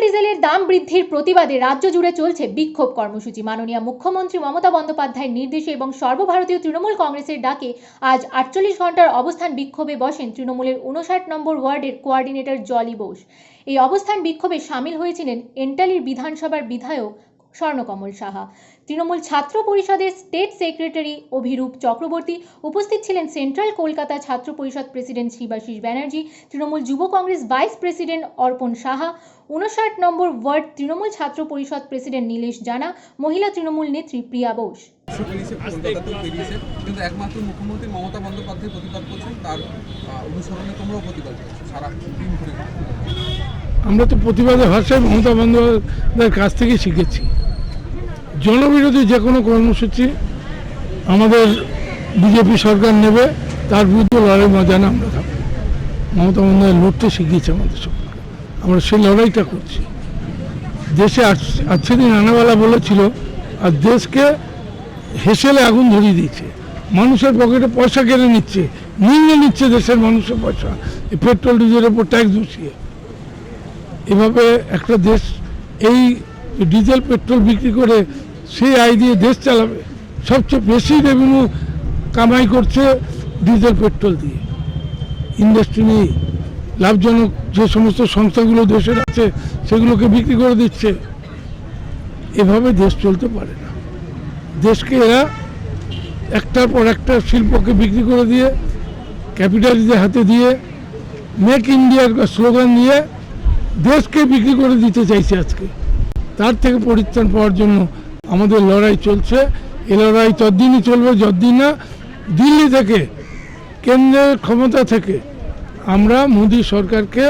ডিজেলের দাম বৃদ্ধির প্রতিবাদে রাজ্য জুড়ে চলছে বিক্ষোভ কর্মসূচি। মাননীয় মুখ্যমন্ত্রী মমতা বন্দ্যোপাধ্যায়ের নির্দেশে এবং সর্বভারতীয় তৃণমূল কংগ্রেসের ডাকে আজ 48 ঘন্টার অবস্থান বিক্ষোভে বসেন তৃণমূলের 59 নম্বর ওয়ার্ডের কোঅর্ডিনেটর জলি বোস। এই অবস্থান বিক্ষোভে সামিল হয়েছিলেন এন্টালির বিধানসভার বিধায়ক স্বর্ণকমল সাহা, তৃণমূল ছাত্র পরিষদের স্টেট সেক্রেটারি অভিরূপ চক্রবর্তী, উপস্থিত ছিলেন সেন্ট্রাল কলকাতা ছাত্র পরিষদ প্রেসিডেন্ট শিবাশিস ব্যানার্জি, তৃণমূল যুব কংগ্রেস ভাইস প্রেসিডেন্ট অর্পণ সাহা, 59 নম্বর ওয়ার্ড তৃণমূল ছাত্র পরিষদ প্রেসিডেন্ট নীলেশ জানা, মহিলা তৃণমূল নেত্রী প্রিয়া বোস। কিন্তু একমাত্র মুখ্যমন্ত্রী মমতা বন্দ্যোপাধ্যায় প্রতিবাদ করছেন, তার অনুসরণে তোমরাও প্রতিবাদ করছো সারা দিন ধরে। আমরা তো প্রতিবাদের ভাষায় মমতা বন্দ্যোপাধ্যায়ের কাছ থেকে শিখেছি। জনবিরোধী যে কোনো কর্মসূচি আমাদের বিজেপি সরকার নেবে, তার বিরুদ্ধে লড়াই ময়দানে আমরা থাকবো। মমতা বন্দ্যোপাধ্যায় লড়তে শিখিয়েছে আমাদের সরকার, আমরা সেই লড়াইটা করছি। দেশে আজকে দিন আনাওয়ালা বলেছিল, আর দেশকে হেসেলে আগুন ধরিয়ে দিয়েছে। মানুষের পকেটে পয়সা কেড়ে নিচ্ছে, নিচ্ছে দেশের মানুষের পয়সা, এই পেট্রোল ডিজেলের উপর ট্যাক্স বসিয়ে। এভাবে একটা দেশ এই ডিজেল পেট্রোল বিক্রি করে সেই আয় দিয়ে দেশ চালাবে? সবচেয়ে বেশি রেভিনিউ কামাই করছে ডিজেল পেট্রোল দিয়ে। ইন্ডাস্ট্রি নেই, লাভজনক যে সমস্ত সংস্থাগুলো দেশের আছে সেগুলোকে বিক্রি করে দিচ্ছে। এভাবে দেশ চলতে পারে না। দেশকে এরা একটার পর একটা শিল্পকে বিক্রি করে দিয়ে, ক্যাপিটালিস্টদের হাতে দিয়ে, মেক ইন্ডিয়ার স্লোগান নিয়ে দেশকে বিক্রি করে দিতে চাইছে আজকে। তার থেকে পরিত্রাণ পাওয়ার জন্য আমাদের লড়াই চলছে। এ লড়াই ততদিনই চলবে যতদিন না দিল্লি থেকে, কেন্দ্রের ক্ষমতা থেকে আমরা মোদী সরকারকে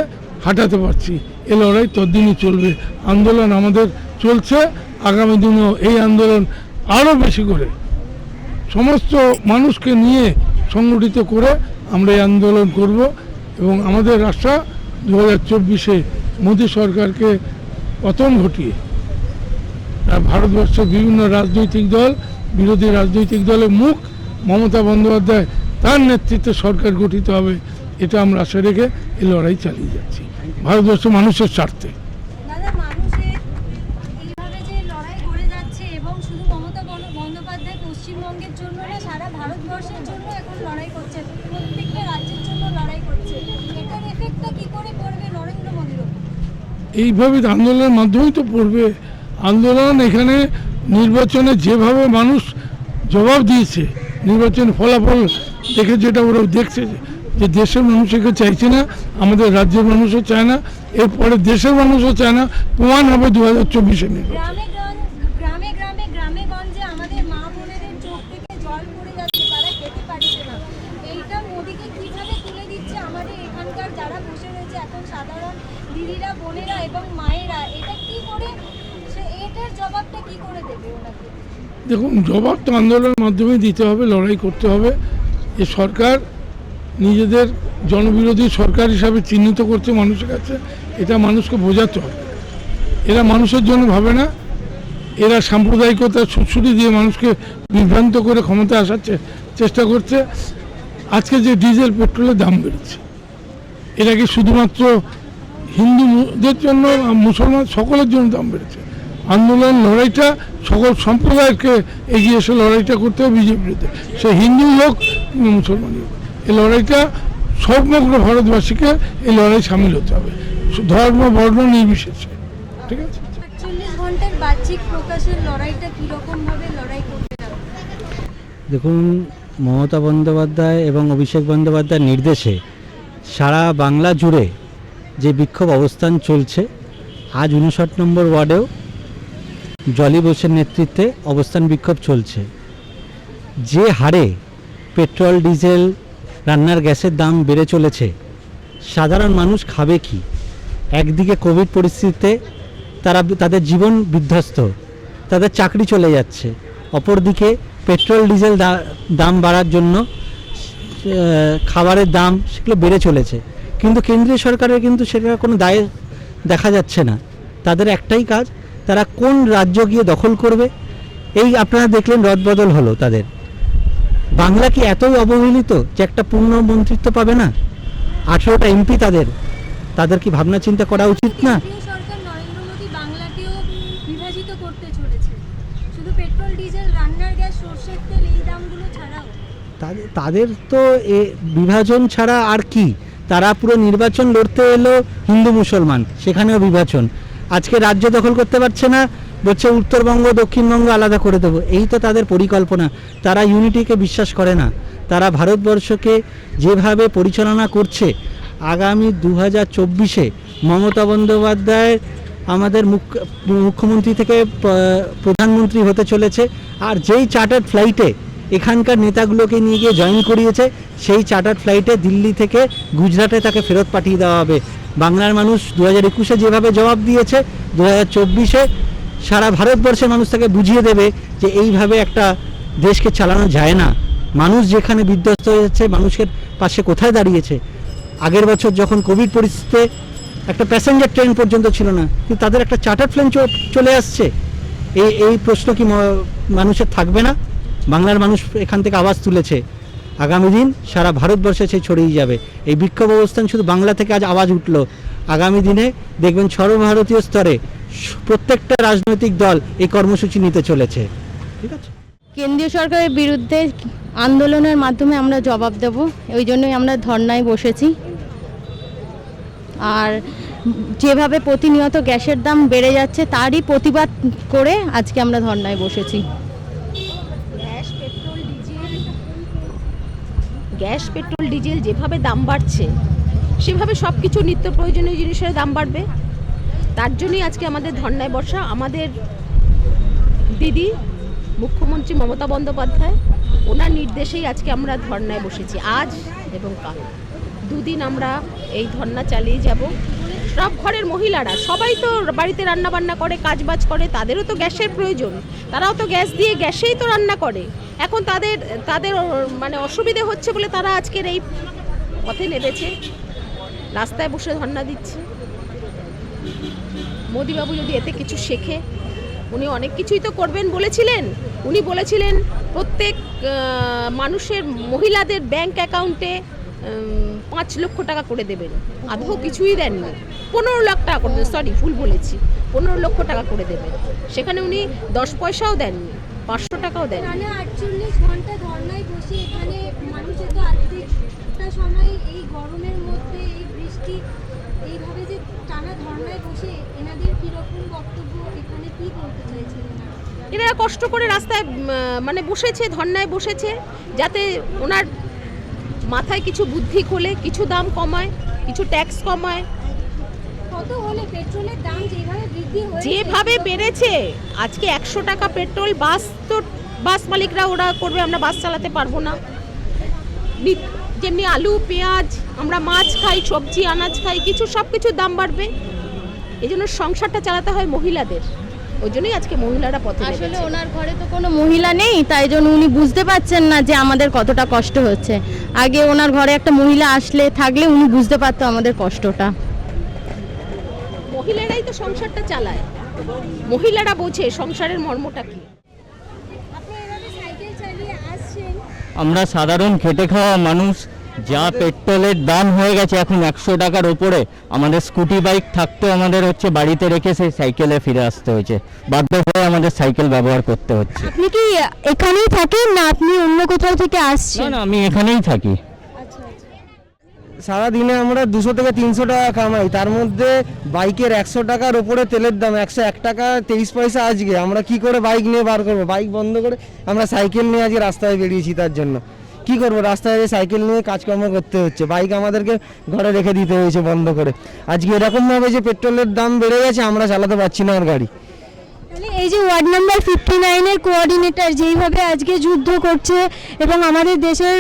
হাঁটাতে পারছি। এ লড়াই ততদিনই চলবে। আন্দোলন আমাদের চলছে, আগামী দিনেও এই আন্দোলন আরও বেশি করে সমস্ত মানুষকে নিয়ে সংগঠিত করে আমরা এই আন্দোলন করব। এবং আমাদের আশা 2024-এ মোদী সরকারকে পতন ঘটিয়ে ভারতবর্ষের বিভিন্ন রাজনৈতিক দল, বিরোধী রাজনৈতিক দলের মুখ মমতা বন্দ্যোপাধ্যায় তার নেতৃত্বে সরকার গঠিত হবে, এটা আমরা আশা রেখে এই লড়াই চালিয়ে যাচ্ছি ভারতবর্ষের মানুষের স্বার্থে। পশ্চিমবঙ্গের জন্য না, সারা ভারতবর্ষের জন্য এখন লড়াই করছে, প্রত্যেকটা রাজ্যের জন্য লড়াই করছে। এটার এফেক্টটা কি করে পড়বে নরেন্দ্র মোদির উপর? এইভাবে আন্দোলনের মাধ্যমেই তো পড়বে। আন্দোলন এখানে নির্বাচনে যেভাবে মানুষ জবাব দিয়েছে, নির্বাচনের ফলাফল দেখে যেটা ওরা দেখছে যে দেশের মানুষ একে চাইছে না, আমাদের রাজ্যের মানুষও চায় না, এরপরে দেশের মানুষও চায় না, প্রমাণ হবে 2024-এ নির্বাচন। দেখুন, জবাব তো আন্দোলনের মাধ্যমে দিতে হবে, লড়াই করতে হবে। এ সরকার নিজেদের জনবিরোধী সরকার হিসাবে চিহ্নিত করছে মানুষের কাছে, এটা মানুষকে বোঝাতে হবে। এরা মানুষের জন্য ভাবে না, এরা সাম্প্রদায়িকতার সুড়সুড়ি দিয়ে মানুষকে বিভ্রান্ত করে ক্ষমতায় আসার চেষ্টা করছে। আজকে যে ডিজেল পেট্রোলের দাম বেড়েছে, এটা কি শুধুমাত্র হিন্দুদের জন্য, মুসলমান সকলের জন্য দাম বেড়েছে। আন্দোলন লড়াইটা সকল সম্প্রদায়কে এগিয়ে এসে লড়াইটা করতে হবে বিজেপির বিরুদ্ধে, সে হিন্দুই হোক মুসলমানই হোক। এই লড়াইটা সমগ্র ভারতবাসীকে এই লড়াই সামিল হতে হবে, ধর্ম বর্ণ নির্বিশেষে। ঠিক আছে? 48 ঘন্টার বাহ্যিক প্রকাশের লড়াইটা কীরকমভাবে লড়াই করতে হবে? দেখুন, মমতা বন্দ্যোপাধ্যায় এবং অভিষেক বন্দ্যোপাধ্যায়ের নির্দেশে সারা বাংলা জুড়ে যে বিক্ষোভ অবস্থান চলছে, আজ 59 নম্বর ওয়ার্ডেও জলি বোসের নেতৃত্বে অবস্থান বিক্ষোভ চলছে। যে হারে পেট্রোল ডিজেল রান্নার গ্যাসের দাম বেড়ে চলেছে, সাধারণ মানুষ খাবে কি? একদিকে কোভিড পরিস্থিতিতে তাদের জীবন বিধ্বস্ত, তাদের চাকরি চলে যাচ্ছে, অপরদিকে পেট্রোল ডিজেল দাম বাড়ার জন্য খাবারের দাম সেগুলো বেড়ে চলেছে। কিন্তু কেন্দ্রীয় সরকারের কিন্তু সেটা কোনো দায় দেখা যাচ্ছে না। তাদের একটাই কাজ, তারা কোন রাজ্য গিয়ে দখল করবে। এই আপনারা দেখলেন রদবদল হলো তাদের। বাংলা কি এতই অবহেলিত যে একটা পূর্ণ মন্ত্রিত্ব পাবে না? 18টা এমপি তাদের কি ভাবনা চিন্তা করা উচিত না? তাদের তো বিভাজন ছাড়া আর কি, তারা পুরো নির্বাচন লড়তে এলো হিন্দু মুসলমান, সেখানেও বিভাজন। আজকে রাজ্য দখল করতে পারছে না, বলছে উত্তরবঙ্গ দক্ষিণবঙ্গ আলাদা করে দেবো, এই তো তাদের পরিকল্পনা। তারা ইউনিটিকে বিশ্বাস করে না, তারা ভারতবর্ষকে যেভাবে পরিচালনা করছে, আগামী 2024-এ মমতা বন্দ্যোপাধ্যায় আমাদের মুখ্যমন্ত্রী থেকে প্রধানমন্ত্রী হতে চলেছে। আর যেই চার্টার্ড ফ্লাইটে এখানকার নেতাগুলোকে নিয়ে গিয়ে জয়েন করিয়েছে, সেই চার্টার্ড ফ্লাইটে দিল্লি থেকে গুজরাটে তাকে ফেরত পাঠিয়ে দেওয়া হবে। বাংলার মানুষ 2021-এ যেভাবে জবাব দিয়েছে, 2024-এ সারা ভারতবর্ষের মানুষ তাকে বুঝিয়ে দেবে যে এইভাবে একটা দেশকে চালানো যায় না। মানুষ যেখানে বিধ্বস্ত হয়ে যাচ্ছে, মানুষের পাশে কোথায় দাঁড়িয়েছে। আগের বছর যখন কোভিড পরিস্থিতিতে একটা প্যাসেঞ্জার ট্রেন পর্যন্ত ছিল না, কিন্তু তাদের একটা চার্টার প্লেন চলে আসছে। এই প্রশ্ন কি মানুষের থাকবে না? বাংলার মানুষ এখান থেকে আওয়াজ তুলেছে, আগামী দিন সারা ভারতবর্ষে সে ছড়িয়ে যাবে। এই বিক্ষোভ অবস্থান শুধু বাংলা থেকে আজ আওয়াজ উঠলো, আগামী দিনে দেখবেন সর্বভারতীয় স্তরে প্রত্যেকটা রাজনৈতিক দল এই কর্মসূচি নিতে চলেছে। ঠিক আছে, কেন্দ্রীয় সরকারের বিরুদ্ধে আন্দোলনের মাধ্যমে আমরা জবাব দেব, ওই জন্যই আমরা ধর্নায় বসেছি। আর যেভাবে প্রতিনিয়ত গ্যাসের দাম বেড়ে যাচ্ছে, তারই প্রতিবাদ করে আজকে আমরা ধর্নায় বসেছি। গ্যাস পেট্রোল ডিজেল যেভাবে দাম বাড়ছে, সেভাবে সব কিছু নিত্য প্রয়োজনীয় জিনিসের দাম বাড়বে। তার জন্যই আজকে আমাদের ধর্নায় বসা। আমাদের দিদি মুখ্যমন্ত্রী মমতা বন্দ্যোপাধ্যায়, ওনার নির্দেশেই আজকে আমরা ধর্নায় বসেছি। আজ এবং কাল দুদিন আমরা এই ধর্না চালিয়ে যাব। সব ঘরের মহিলারা সবাই তো বাড়িতে রান্না বান্না করে, কাজবাজ করে, তাদেরও তো গ্যাসের প্রয়োজন, তারাও তো গ্যাস দিয়ে গ্যাসেই তো রান্না করে। এখন তাদের মানে অসুবিধে হচ্ছে বলে তারা আজকের এই পথে নেমেছে, রাস্তায় বসে ধর্না দিচ্ছে। মোদিবাবু যদি এতে কিছু শেখে, উনি অনেক কিছুই তো করবেন বলেছিলেন। উনি বলেছিলেন প্রত্যেক মানুষের মহিলাদের ব্যাংক অ্যাকাউন্টে 5 লক্ষ টাকা করে দেবেন, আদৌ কিছুই দেননি। 15 লাখ টাকা করে, সরি ভুল বলেছি, 15 লক্ষ টাকা করে দেবেন, সেখানে উনি 10 পয়সাও দেননি, 500 টাকাও দেন। টানা 48 ঘন্টা ধর্নায় বসে এখানে মানুষের তো আর্ধেকটা সময় এই গরমের মধ্যে, এই বৃষ্টি, এইভাবে যে টানা ধর্নায় বসে এনাদের কিরকম বক্তব্য, এখানে কি বলতে চাইছিলেন? এনারা কষ্ট করে রাস্তায় মানে বসেছে, ধর্নায় বসেছে, যাতে ওনার মাথায় কিছু বুদ্ধি খোলে, কিছু দাম কমায়, কিছু ট্যাক্স কমায়। কত হলে পেট্রোলের দাম যেভাবে বৃদ্ধি হয়েছে, যেভাবে বেড়েছে, আজকে 100 টাকা পেট্রোল, বাস তো বাস মালিকরা ওরা করবে, আমরা বাস চালাতে পারবো না। যেমনি আলু পেঁয়াজ, আমরা মাছ খাই, সবজি আনাজ খাই, কিছু সব কিছুর দাম বাড়বে। এই জন্য সংসারটা চালাতে হয় মহিলাদের, ওই জন্যই আজকে মহিলারা পথে আসলে নেমেছে। ওনার ঘরে তো কোনো মহিলা নেই, তাই জন্য উনি বুঝতে পারছেন না যে আমাদের কতটা কষ্ট হচ্ছে। আগে ওনার ঘরে একটা মহিলা থাকলে উনি বুঝতে পারতো আমাদের কষ্টটা। মহিলারাই তো সংসারটা চালায়, মহিলারা বোঝে সংসারের মর্মটা কি। আপনি এভাবে সাইকেল চালিয়ে আসছেন, আমরা সাধারণ খেটে খাওয়া মানুষ, যা পেট্রোলের দাম হয়ে গেছে এখন 100 টাকার ওপরে, আমাদের স্কুটি বাইক থাকতেও আমাদের বাড়িতে রেখে সেই সাইকেলে ফিরে আসতে হয়েছে, বাধ্য হয়ে আমাদের সাইকেল ব্যবহার করতে হচ্ছে। আপনি কি এখানেই থাকেন না আপনি অন্য কোথাও থেকে না আসছেন? না, আমি এখানেই থাকি। সারাদিনে আমরা 200 থেকে 300 টাকা কামাই, তার মধ্যে বাইকের 100 টাকার ওপরে তেলের দাম, 101 টাকা 23 পয়সা আজকে। আমরা কি করে বাইক নিয়ে বার করবো? বাইক বন্ধ করে আমরা সাইকেল নিয়ে আজকে রাস্তায় বেরিয়েছি। তার জন্য কি করবো, রাস্তায় সাইকেল নিয়ে কাজকর্ম করতে হচ্ছে, বাইক আমাদেরকে ঘরে রেখে দিতে হয়েছে বন্ধ করে। আজকে এরকমভাবে যে পেট্রোলের দাম বেড়ে গেছে, আমরা চালাতে পারছি না আর গাড়ি। তাহলে এই যে ওয়ার্ড নাম্বার 59-এর কোঅর্ডিনেটর যেইভাবে আজকে যুদ্ধ করছে এবং আমাদের দেশের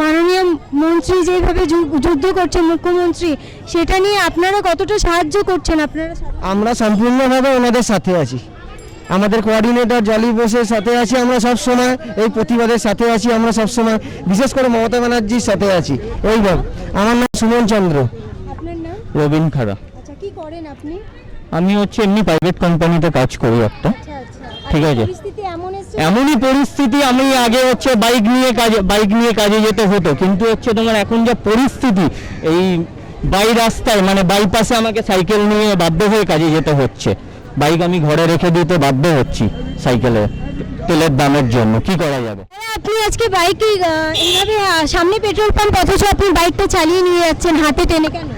মাননীয় মন্ত্রী যেভাবে যুদ্ধ করছে, মুখ্যমন্ত্রী, সেটা নিয়ে আপনারা কতটা সাহায্য করছেন? আমরা সম্পূর্ণভাবে ওনাদের সাথে আছি, আমাদের কোঅর্ডিনেটর জলি বোসের সাথে আছি, আমরা সব সময় এই প্রতিবাদের সাথে আছি, আমরা সব সময় বিশেষ করে মমতা ব্যানার্জির সাথে আছি। এইভাবে আমার নাম সুমন চন্দ্র। আপনার নাম? রবিন খাড়া। আচ্ছা, কি করেন আপনি? আমি এমনি প্রাইভেট কোম্পানিতে কাজ করি একটা। আচ্ছা আচ্ছা, ঠিক আছে। পরিস্থিতি এমন এসে এমনই পরিস্থিতি, আমি আগে বাইক নিয়ে কাজে যেতে হতো, কিন্তু তোমার এখন যা পরিস্থিতি, এই রাস্তায় মানে বাইপাসে আমাকে সাইকেল নিয়ে বাধ্য হয়ে কাজে যেতে হচ্ছে, বাইক আমি ঘরে রেখে দিতে বাধ্য হচ্ছি সাইকেলে। তেলের দামের জন্য কি করা যাবে? আপনি আজকে বাইকে এইভাবে সামনে পেট্রোল পাম্প অথচ আপনি বাইকটা চালিয়ে নিয়ে যাচ্ছেন হাতে টেনে, কেন?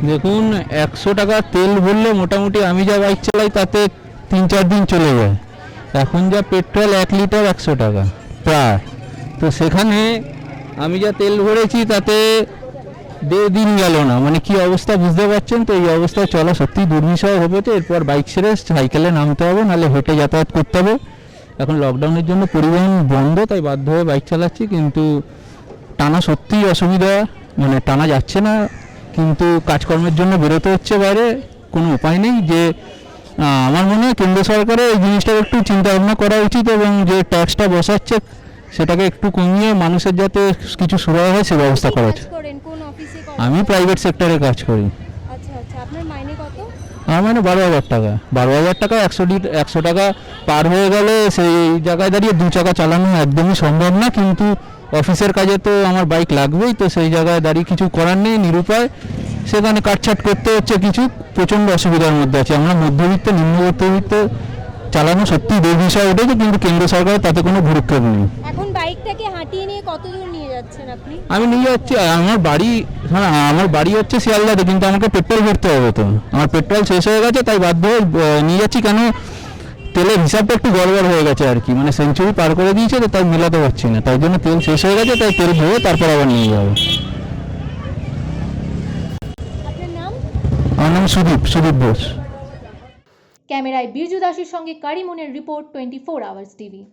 দেখুন 100 টাকা তেল ভরলে মোটামুটি আমি যা বাইক চালাই তাতে 3-4 দিন চলে যায়। এখন যা পেট্রোল 1 লিটার 100 টাকা প্রায়, তো সেখানে আমি যা তেল ভরেছি তাতে 1.5 দিন গেল না, মানে কি অবস্থা বুঝতে পারছেন তো। এই অবস্থায় চলা সত্যি দুর্বিষহ হবে, তো এরপর বাইক ছেড়ে সাইকেলে নামতে হবে, নাহলে হেঁটে যাতায়াত করতে হবে। এখন লকডাউনের জন্য পরিবহন বন্ধ, তাই বাধ্য হয়ে বাইক চালাচ্ছি, কিন্তু টানা সত্যিই অসুবিধা, মানে টানা যাচ্ছে না, কিন্তু কাজকর্মের জন্য বেরোতে হচ্ছে বাইরে, কোনো উপায় নেই। যে আমার মনে হয় কেন্দ্র সরকারের এই জিনিসটা একটু চিন্তা ভাবনা করা উচিত, এবং যে ট্যাক্সটা বসাচ্ছে সেটাকে একটু কমিয়ে মানুষের যাতে কিছু সুবিধা হয় সে ব্যবস্থা করা উচিত। করেন কোন অফিসে করেন? আমি প্রাইভেট সেক্টরে কাজ করি। আচ্ছা আচ্ছা, আপনার মাইনে কত? আমার মানে 12,000 টাকা। 12,000 টাকা 100 টাকা পার হয়ে গেলে সেই জায়গায় দাঁড়িয়ে 2 চাকা চালানো একদমই সম্ভব না, কিন্তু অফিসের কাজে তো আমার বাইক লাগবেই, তো সেই জায়গায় দাঁড়িয়ে কিছু করার নেই, নিরুপায় সেখানে কাটছাট করতে হচ্ছে, কিছু প্রচণ্ড অসুবিধার মধ্যে আছে। আমরা মধ্যবিত্ত নিম্ন মধ্যবিত্ত চালানো সত্যি দুর্বিষহ উঠেছে, কিন্তু কেন্দ্র সরকার তাতে কোনো ভ্রুক্ষেপ নেই। এখন বাইকটাকে হাঁটিয়ে নিয়ে কত দূর নিয়ে যাচ্ছেন আপনি? আমি নিয়ে যাচ্ছি, আমার বাড়ি হচ্ছে শিয়ালদাতে, কিন্তু আমাকে পেট্রোল ভরতে হবে, তো আমার পেট্রোল শেষ হয়ে গেছে, তাই বাধ্য হয়ে নিয়ে যাচ্ছি। কেন তেলের হিসাবটা একটু গড়বড় হয়ে গেছে আর কি, মানে সেঞ্চুরি পার করে দিয়েছে, তো তাই মেলাতে পারছি না, তাই জন্য তেল শেষ হয়ে গেছে, তাই তেল ভরে তারপর আবার নিয়ে যাবো। আপনার নাম? আমার নাম সুদীপ বোস। ক্যামেরায় বীরজু দাসের সঙ্গে কারিমুনের রিপোর্ট 24 আওয়ার্স টিভি।